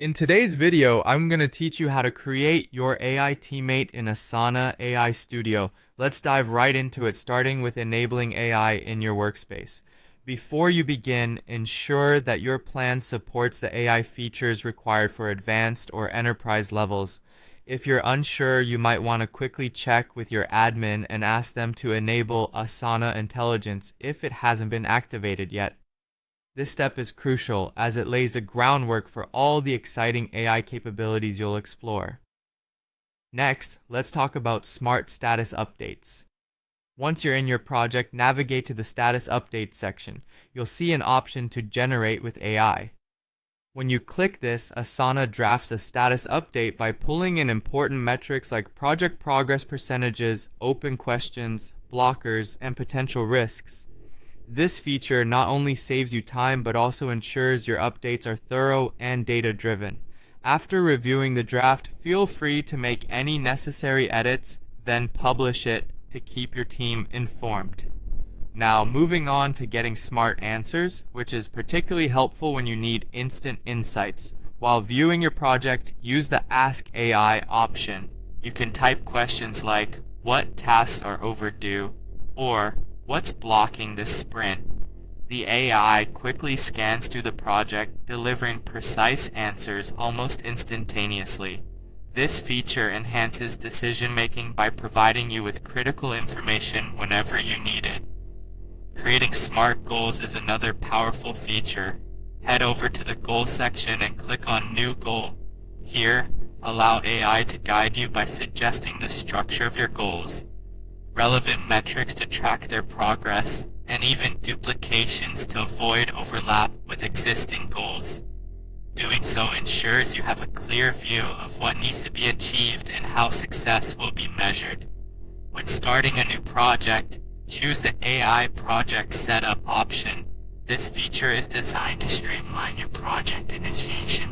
In today's video, I'm going to teach you how to create your AI teammate in Asana AI Studio. Let's dive right into it, starting with enabling AI in your workspace. Before you begin, ensure that your plan supports the AI features required for advanced or enterprise levels. If you're unsure, you might want to quickly check with your admin and ask them to enable Asana Intelligence if it hasn't been activated yet. This step is crucial as it lays the groundwork for all the exciting AI capabilities you'll explore. Next, let's talk about smart status updates. Once you're in your project, navigate to the status updates section. You'll see an option to generate with AI. When you click this, Asana drafts a status update by pulling in important metrics like project progress percentages, open questions, blockers, and potential risks. This feature not only saves you time but also ensures your updates are thorough and data-driven. After reviewing the draft, feel free to make any necessary edits, then publish it to keep your team informed. Now, moving on to getting smart answers, which is particularly helpful when you need instant insights. While viewing your project, use the Ask AI option. You can type questions like, "What tasks are overdue?" or "What's blocking this sprint?" The AI quickly scans through the project, delivering precise answers almost instantaneously. This feature enhances decision-making by providing you with critical information whenever you need it. Creating SMART goals is another powerful feature. Head over to the Goals section and click on New Goal. Here, allow AI to guide you by suggesting the structure of your goals, relevant metrics to track their progress, and even duplications to avoid overlap with existing goals. Doing so ensures you have a clear view of what needs to be achieved and how success will be measured. When starting a new project, choose the AI Project Setup option. This feature is designed to streamline your project initiation